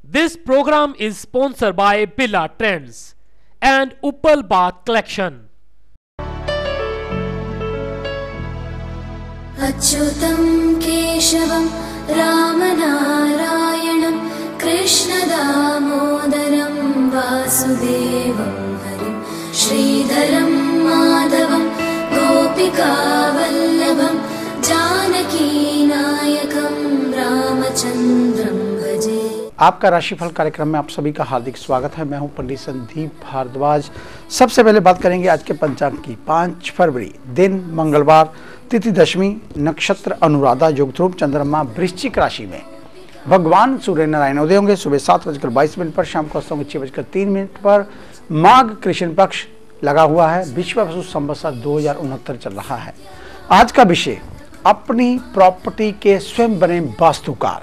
This program is sponsored by Birla Trends and Uppal Bath Collection. अच्युतं केशवं रामनारायणं कृष्णदामोदरं वासुदेवं हरिं श्रीधरं माधवं गोपिकावल्लभं जानकीनायकं रामचन्द्रं भजे। आपका राशिफल कार्यक्रम में आप सभी का हार्दिक स्वागत है। मैं हूं पंडित संदीप भारद्वाज। सबसे पहले बात करेंगे आज के पंचांग की। 5 फरवरी दिन मंगलवार, तिथि दशमी, नक्षत्र अनुराधा, योग ध्रुव, चंद्रमा वृश्चिक राशि में। भगवान सूर्य नारायण उदय होंगे सुबह 7:22 पर, शाम को 6:03 पर। माघ कृष्ण पक्ष लगा हुआ है। विश्वावसु संवत्सर 2069 चल रहा है। आज का विषय अपनी प्रॉपर्टी के स्वयं बने वास्तुकार।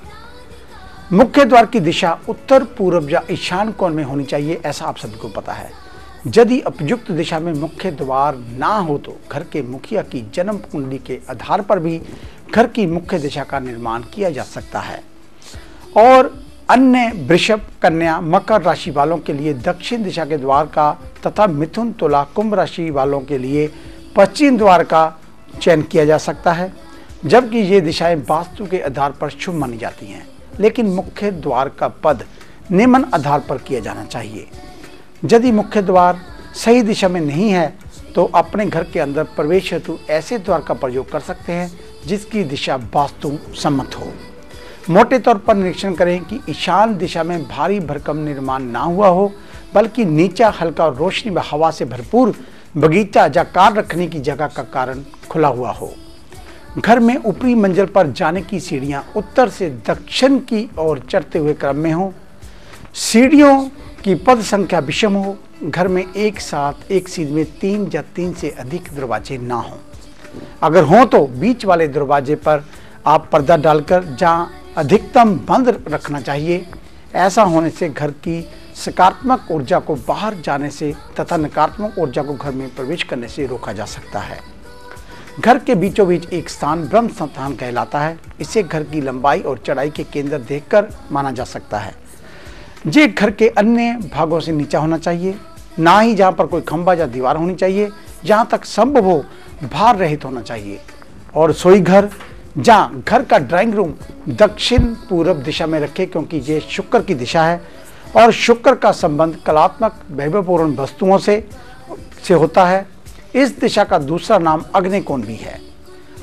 मुख्य द्वार की दिशा उत्तर, पूर्व या ईशान कोण में होनी चाहिए, ऐसा आप सभी को पता है। यदि उपयुक्त दिशा में मुख्य द्वार ना हो तो घर के मुखिया की जन्म कुंडली के आधार पर भी घर की मुख्य दिशा का निर्माण किया जा सकता है। और अन्य वृषभ, कन्या, मकर राशि वालों के लिए दक्षिण दिशा के द्वार का तथा मिथुन, तुला, कुंभ राशि वालों के लिए पश्चिम द्वार का चयन किया जा सकता है, जबकि ये दिशाएं वास्तु के आधार पर शुभ मानी जाती हैं। लेकिन मुख्य द्वार का पद निम्न आधार पर किया जाना चाहिए। यदि मुख्य द्वार सही दिशा में नहीं है तो अपने घर के अंदर प्रवेश हेतु ऐसे द्वार का प्रयोग कर सकते हैं जिसकी दिशा वास्तु सम्मत हो। मोटे तौर पर निरीक्षण करें कि ईशान दिशा में भारी भरकम निर्माण ना हुआ हो, बल्कि नीचा हल्का रोशनी व हवा से भरपूर बगीचा या कार रखने की जगह का कारण खुला हुआ हो। घर में ऊपरी मंजिल पर जाने की सीढ़ियां उत्तर से दक्षिण की ओर चढ़ते हुए क्रम में हो। सीढ़ियों की पद संख्या विषम हो। घर में एक साथ एक सीध में 3 या 3 से अधिक दरवाजे ना हो। अगर हों तो बीच वाले दरवाजे पर आप पर्दा डालकर जहां अधिकतम बंद रखना चाहिए। ऐसा होने से घर की सकारात्मक ऊर्जा को बाहर जाने से तथा नकारात्मक ऊर्जा को घर में प्रवेश करने से रोका जा सकता है। घर के बीचों बीच एक स्थान ब्रह्म स्थान कहलाता है। इसे घर की लंबाई और चौड़ाई के केंद्र देखकर माना जा सकता है। ये घर के अन्य भागों से नीचा होना चाहिए, ना ही जहाँ पर कोई खंभा या दीवार होनी चाहिए। जहाँ तक संभव हो भार रहित होना चाहिए। और रसोई घर, जहाँ घर का ड्राइंग रूम दक्षिण पूर्व दिशा में रखें, क्योंकि ये शुक्र की दिशा है और शुक्र का संबंध कलात्मक वैभवपूर्ण वस्तुओं से होता है। इस दिशा का दूसरा नाम अग्नि कोण भी है।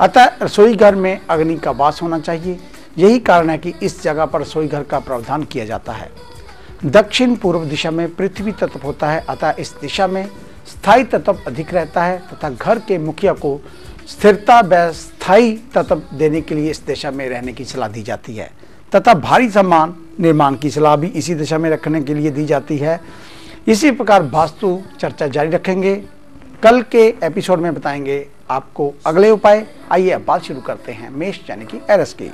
अतः रसोई घर में अग्नि का वास होना चाहिए। यही कारण है कि इस जगह पर रसोई घर का प्रावधान किया जाता है। दक्षिण पूर्व दिशा में पृथ्वी तत्व होता है, अतः इस दिशा में स्थायी तत्व अधिक रहता है तथा घर के मुखिया को स्थिरता व स्थायी तत्व देने के लिए इस दिशा में रहने की सलाह दी जाती है तथा भारी सामान निर्माण की सलाह भी इसी दिशा में रखने के लिए दी जाती है। इसी प्रकार वास्तु चर्चा जारी रखेंगे। कल के एपिसोड में बताएंगे आपको अगले उपाय। आइए अब बात शुरू करते हैं मेष यानी कि एरस की।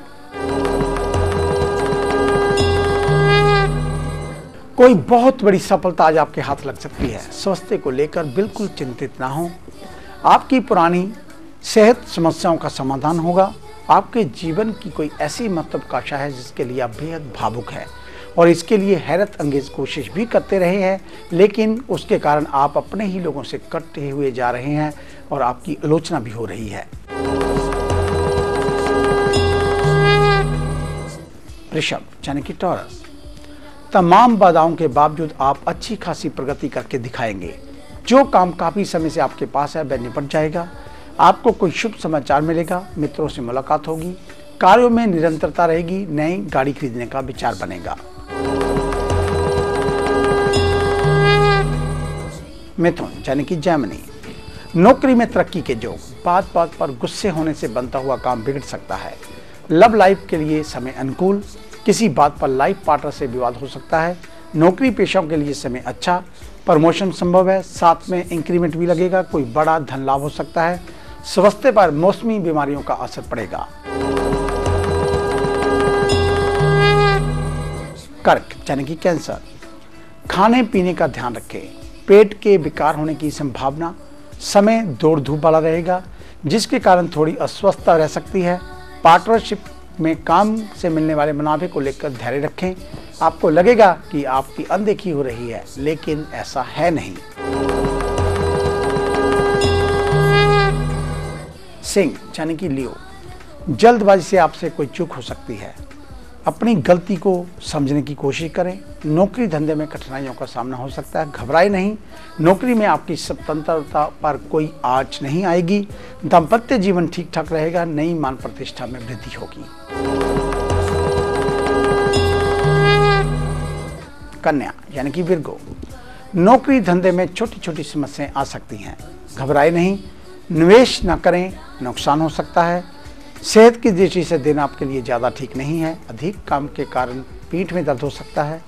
कोई बहुत बड़ी सफलता आज आपके हाथ लग सकती है। स्वास्थ्य को लेकर बिल्कुल चिंतित ना हो। आपकी पुरानी सेहत समस्याओं का समाधान होगा। आपके जीवन की कोई ऐसी महत्वाकांक्षा है जिसके लिए आप बेहद भावुक हैं और इसके लिए हैरत अंगेज कोशिश भी करते रहे हैं, लेकिन उसके कारण आप अपने ही लोगों से कटते हुए जा रहे हैं और आपकी आलोचना भी हो रही है। वृषभ यानी कि टॉरस, तमाम बाधाओं के बावजूद आप अच्छी खासी प्रगति करके दिखाएंगे। जो काम काफी समय से आपके पास है वह निपट जाएगा। आपको कोई शुभ समाचार मिलेगा। मित्रों से मुलाकात होगी। कार्यों में निरंतरता रहेगी। नई गाड़ी खरीदने का विचार बनेगा। मिथुन यानी कि जैमिनी, नौकरी में तरक्की के योग। बात बात पर गुस्से होने से बनता हुआ काम बिगड़ सकता है। लव लाइफ के लिए समय अनुकूल। किसी बात पर लाइफ पार्टनर से विवाद हो सकता है। नौकरी पेशाओं के लिए समय अच्छा। प्रमोशन संभव है, साथ में इंक्रीमेंट भी लगेगा। कोई बड़ा धन लाभ हो सकता है। स्वास्थ्य पर मौसमी बीमारियों का असर पड़ेगा। कर्क यानी कि कैंसर, खाने पीने का ध्यान रखें। पेट के विकार होने की संभावना। समय दौड़ धूप वाला रहेगा जिसके कारण थोड़ी अस्वस्थता रह सकती है। पार्टनरशिप में काम से मिलने वाले मुनाफे को लेकर धैर्य रखें। आपको लगेगा कि आपकी अनदेखी हो रही है, लेकिन ऐसा है नहीं। सिंह यानी कि लियो, जल्दबाजी से आपसे कोई चूक हो सकती है। अपनी गलती को समझने की कोशिश करें। नौकरी धंधे में कठिनाइयों का सामना हो सकता है, घबराए नहीं। नौकरी में आपकी स्वतंत्रता पर कोई आँच नहीं आएगी। दाम्पत्य जीवन ठीक ठाक रहेगा। नई मान प्रतिष्ठा में वृद्धि होगी। कन्या यानी कि विर्गो, नौकरी धंधे में छोटी छोटी समस्याएं आ सकती हैं, घबराए नहीं। निवेश न करें, नुकसान हो सकता है। सेहत की दृष्टि से दिन आपके लिए ज़्यादा ठीक नहीं है। अधिक काम के कारण पीठ में दर्द हो सकता है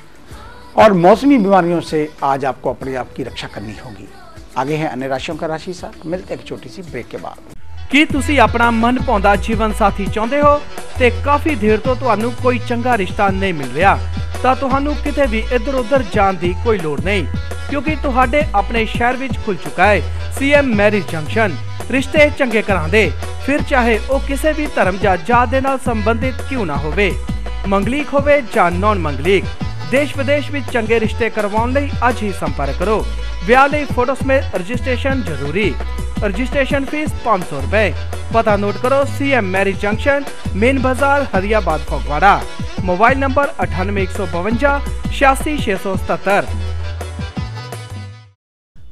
और मौसमी बीमारियों से आज आपको अपने आप की रक्षा करनी होगी। आगे है अन्य राशियों का राशि साथ। मिलते हैं एक छोटी सी ब्रेक के बाद। ਕੀ ਤੁਸੀਂ ਆਪਣਾ ਮਨਭਾਉਂਦਾ ਜੀਵਨ ਸਾਥੀ ਚਾਹੁੰਦੇ ਹੋ ਤੇ ਕਾਫੀ ਦੇਰ ਤੋਂ ਤੁਹਾਨੂੰ ਕੋਈ ਚੰਗਾ ਰਿਸ਼ਤਾ ਨਹੀਂ ਮਿਲ ਰਿਹਾ ਤਾਂ ਤੁਹਾਨੂੰ ਕਿਤੇ ਵੀ ਇੱਧਰ-ਉੱਧਰ ਜਾਣ ਦੀ ਕੋਈ ਲੋੜ ਨਹੀਂ ਕਿਉਂਕਿ ਤੁਹਾਡੇ ਆਪਣੇ ਸ਼ਹਿਰ ਵਿੱਚ ਖੁੱਲ ਚੁੱਕਾ ਹੈ ਸੀਐਮ ਮੈਰਿਜ ਜੰਕਸ਼ਨ। ਰਿਸ਼ਤੇ ਚੰਗੇ ਕਰਾਉਂਦੇ ਫਿਰ ਚਾਹੇ ਉਹ ਕਿਸੇ ਵੀ ਧਰਮ ਜਾਂ ਜਾਤ ਦੇ ਨਾਲ ਸੰਬੰਧਿਤ ਕਿਉਂ ਨਾ ਹੋਵੇ, ਮੰਗਲੀਕ ਹੋਵੇ ਜਾਂ ਨੌਨ ਮੰਗਲੀਕ। ਦੇਸ਼ ਵਿਦੇਸ਼ ਵਿੱਚ ਚੰਗੇ ਰਿਸ਼ਤੇ ਕਰਵਾਉਣ ਲਈ ਅੱਜ ਹੀ ਸੰਪਰਕ ਕਰੋ। ਵਿਆਹ ਲਈ ਫੋਟੋ ਸਮੇਤ ਰਜਿਸਟ੍ਰੇਸ਼ਨ ਜ਼ਰੂਰੀ। रजिस्ट्रेशन फीस 500 रुपए। पता नोट करो CM marriage junction, main Bazaar, Hariyabad, Phagwara. Mobile number 98 152 86 677।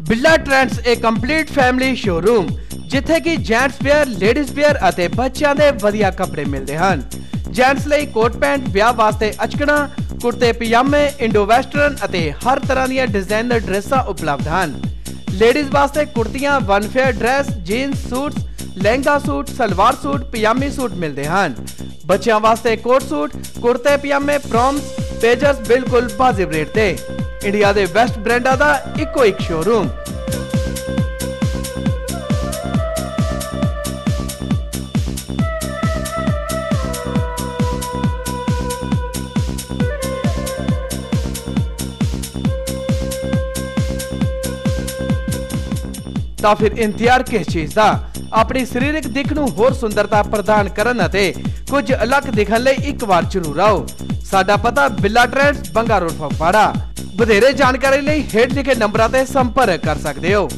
Billa trends ਇੱਕ ਕੰਪਲੀਟ ਫੈਮਿਲੀ ਸ਼ੋਰੂਮ ਜਿੱਥੇ ਕਿ ਜੈਂਟਸ ਵੇਅਰ, ਲੇਡੀਜ਼ ਵੇਅਰ ਅਤੇ ਬੱਚਿਆਂ ਦੇ ਵਧੀਆ ਕੱਪੜੇ ਮਿਲਦੇ ਹਨ। ਜੈਂਟਸ ਲਈ ਕੋਟ ਪੈਂਟ, ਵਿਆਹ ਵਾਸਤੇ ਅਚਕਣਾ, ਕੁੜਤੇ ਪਜਾਮੇ, ਇੰਡੋ ਵੈਸਟਰਨ ਅਤੇ ਹਰ ਤਰ੍ਹਾਂ ਦੀਆਂ ਡਿਜ਼ਾਈਨਰ ਡਰੈਸਾਂ ਉਪਲਬਧ ਹਨ। ਲੇਡੀਜ਼ ਵਾਸਤੇ ਕੁੜਤੀਆਂ, ਵਨ ਫੇਅਰ dress, jeans suit, lehenga suit, salwar suit, ਪਜਾਮੀ ਸੂਟ ਮਿਲਦੇ ਹਨ। ਬੱਚਿਆਂ ਵਾਸਤੇ ਕੋਟ ਸੂਟ, ਕੁੜਤੇ ਪਜਾਮੇ, ਪ੍ਰੋਮਸ, ਪੇਜਰਸ ਬਿਲਕੁਲ ਵਾਜਿਬ ਰੇਟ ਤੇ। ਇੰਡੀਆ ਦੇ ਬੈਸਟ ਬ੍ਰਾਂਡਾਂ ਦਾ ਇੱਕੋ ਇੱਕ ਸ਼ੋਰੂਮ। ਤਾਂ ਫਿਰ ਇੰਤਜ਼ਾਰ ਕਿਸ ਚੀਜ਼ ਦਾ? ਆਪਣੀ ਸਰੀਰਕ ਦਿੱਖ ਨੂੰ ਹੋਰ ਸੁੰਦਰਤਾ ਪ੍ਰਦਾਨ ਕਰਨ ਅਤੇ ਕੁਝ ਅਲੱਗ ਦਿਖਣ ਲਈ ਇੱਕ ਵਾਰ ਜ਼ਰੂਰ ਆਓ। ਸਾਡਾ ਪਤਾ ਬਿੱਲਾ ਟ੍ਰੈਂਡਸ, ਬੰਗਾ ਰੋਡ, ਫਗਵਾੜਾ। ਵਧੇਰੇ ਜਾਣਕਾਰੀ ਲਈ ਹੇਠ ਲਿਖੇ ਨੰਬਰਾਂ ਤੇ ਸੰਪਰਕ ਕਰ ਸਕਦੇ ਹੋ।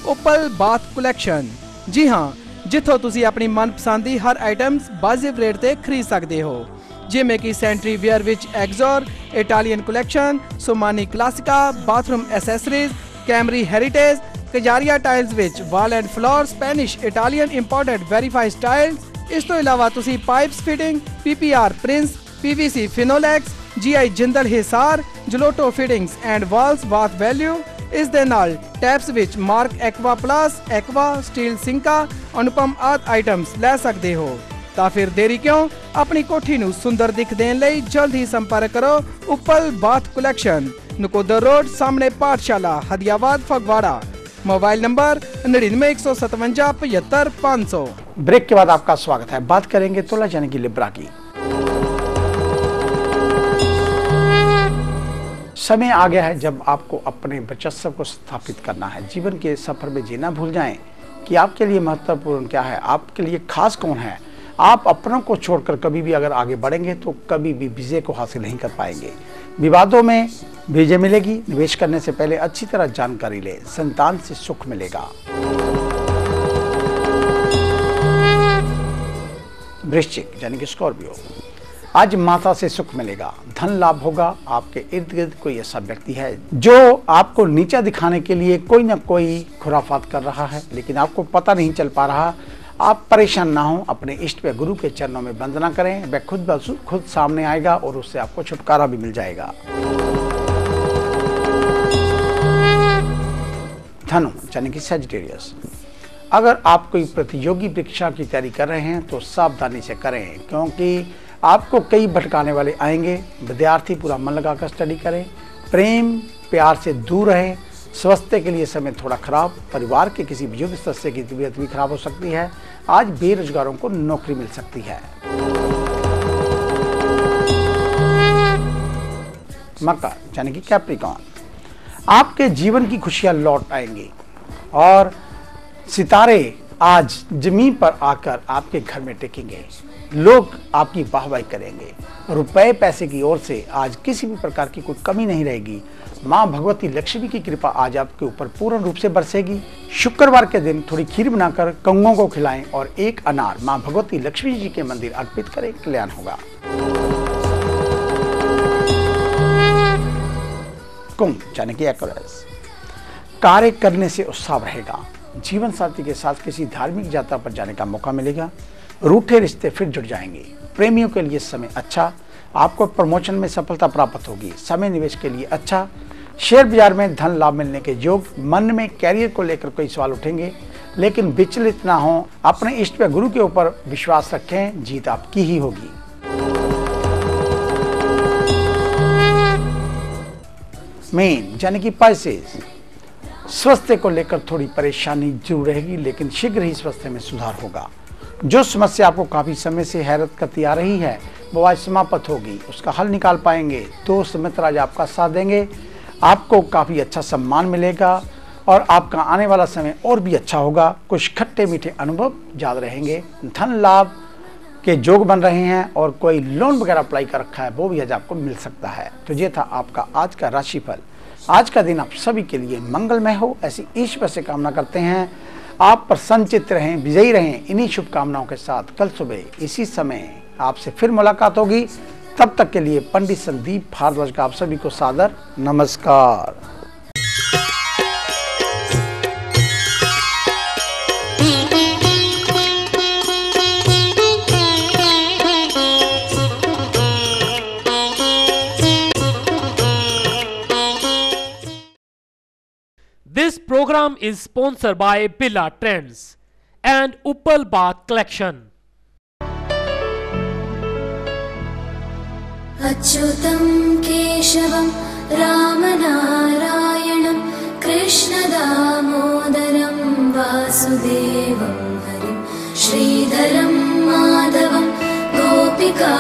ਉਪਲ ਬਾਥ ਕਲੈਕਸ਼ਨ, ਜੀ ਹਾਂ, ਜਿੱਥੋਂ ਤੁਸੀਂ ਆਪਣੀ ਮਨਪਸੰਦ ਦੀ ਹਰ ਆਈਟਮਸ ਵਾਜਿਬ ਰੇਟ ਤੇ ਖਰੀਦ ਸਕਦੇ ਹੋ, ਜਿਵੇਂ ਕਿ ਸੈਂਟਰੀ ਵੇਅਰ ਵਿੱਚ ਐਗਜ਼ੋਰ, Italian collection, Somany classica, bathroom accessories, ਕੈਮਰੀ ਹੈਰੀਟੇਜ, ਕਜਾਰੀਆ ਟਾਈਲਸ ਵਿੱਚ wall and floor, Spanish, Italian imported vitrified tiles. ਇਸ ਤੋਂ ਇਲਾਵਾ ਤੁਸੀਂ pipes fitting, PPR Prince, PVC Finolex, GI Jindal Hisar, ਜਲੋਟੋ fittings and valves bath value. ਇਸ ਦੇ ਨਾਲ ਟੈਪਸ ਵਿੱਚ mark aqua plus, aqua, steel ਸਿੰਕਾ, ਅਨੁਪਮ ਆਦਿ ਆਈਟਮਸ ਲੈ ਸਕਦੇ ਹੋ। ਤਾਂ ਫਿਰ ਦੇਰੀ ਕਿਉਂ? ਆਪਣੀ ਕੋਠੀ ਨੂੰ ਸੁੰਦਰ ਦਿੱਖ ਦੇਣ ਲਈ ਜਲਦ ਹੀ ਸੰਪਰਕ ਕਰੋ Uppal bath collection, Nakodar road, सामने पाठशाला, Hariyabad, Phagwara. Mobile number 99 157 75 500। Break के बाद आपका स्वागत है। बात करेंगे तुला यानी कि लिब्रा की। समय आ गया है जब आपको अपने वर्चस्व को स्थापित करना है। जीवन के सफर में जीना भूल जाएं कि आपके लिए महत्वपूर्ण क्या है, आपके लिए खास कौन है। आप अपनों को छोड़कर कभी भी अगर आगे बढ़ेंगे तो कभी भी विजय को हासिल नहीं कर पाएंगे। विवादों में विजय मिलेगी। निवेश करने से पहले अच्छी तरह जानकारी ले। संतान से सुख मिलेगा। वृश्चिक यानी कि स्कॉर्पियो, आज माता से सुख मिलेगा, धन लाभ होगा। आपके इर्द गिर्द कोई ऐसा व्यक्ति है जो आपको नीचा दिखाने के लिए कोई ना कोई खुराफात कर रहा है, लेकिन आपको पता नहीं चल पा रहा। आप परेशान ना हो, अपने इष्ट पे गुरु के चरणों में वंदना करें। वह खुद सामने आएगा और उससे आपको छुटकारा भी मिल जाएगा। धनु यानी कि सजिटेरियस, अगर आप कोई प्रतियोगी परीक्षा की तैयारी कर रहे हैं तो सावधानी से करें क्योंकि आपको कई भटकाने वाले आएंगे। विद्यार्थी पूरा मन लगाकर स्टडी करें। प्रेम प्यार से दूर रहें। स्वास्थ्य के लिए समय थोड़ा खराब। परिवार के किसी बुजुर्ग सदस्य की तबीयत भी खराब हो सकती है। आज बेरोजगारों को नौकरी मिल सकती है। मकर यानी कि कैप्रिकॉर्न, आपके जीवन की खुशियां लौट आएंगी और सितारे आज जमीन पर आकर आपके घर में टिकेंगे। लोग आपकी वाहवाही करेंगे। रुपए पैसे की ओर से आज किसी भी प्रकार की कोई कमी नहीं रहेगी। माँ भगवती लक्ष्मी की कृपा आज आपके ऊपर पूर्ण रूप से बरसेगी। शुक्रवार के दिन थोड़ी खीर बनाकर कौओं को खिलाएं और एक अनार माँ भगवती लक्ष्मी जी के मंदिर अर्पित करें, कल्याण होगा। कुंभ यानी कि एक्वेरियस, कार्य करने से उत्साह रहेगा। जीवन साथी के साथ किसी धार्मिक यात्रा पर जाने का मौका मिलेगा। रूठे रिश्ते फिर जुड़ जाएंगे। प्रेमियों के लिए समय अच्छा, आपको प्रमोशन में सफलता प्राप्त होगी। समय निवेश के लिए अच्छा। शेयर बाजार में धन लाभ मिलने के योग। मन में कैरियर को लेकर कई सवाल उठेंगे, लेकिन विचलित ना हो। अपने इष्ट व गुरु के ऊपर विश्वास रखें, जीत आपकी ही होगी। मीन यानी कि पाइसेस, स्वास्थ्य को लेकर थोड़ी परेशानी जरूर रहेगी, लेकिन शीघ्र ही स्वास्थ्य में सुधार होगा। जो समस्या आपको काफी समय से हैरत करती आ रही है वो आज समाप्त होगी, उसका हल निकाल पाएंगे। दोस्त मित्र आज आपका साथ देंगे, आपको काफी अच्छा सम्मान मिलेगा और आपका आने वाला समय और भी अच्छा होगा। कुछ खट्टे मीठे अनुभव याद रहेंगे। धन लाभ के योग बन रहे हैं और कोई लोन वगैरह अप्लाई कर रखा है वो भी आज आपको मिल सकता है। तो ये था आपका आज का राशिफल। आज का दिन आप सभी के लिए मंगलमय हो, ऐसी ईश्वर से कामना करते हैं। आप प्रसन्नचित्त रहें, विजयी रहें। इन्हीं शुभकामनाओं के साथ कल सुबह इसी समय आपसे फिर मुलाकात होगी। तब तक के लिए पंडित संदीप भारद्वाज का आप सभी को सादर नमस्कार। This program is sponsored by Billa Trends and Uppal Bath Collection. अच्युतं केशवं रामनारायणं कृष्णदामोदरं वासुदेवं हरिं श्रीधरं माधवं गोपिका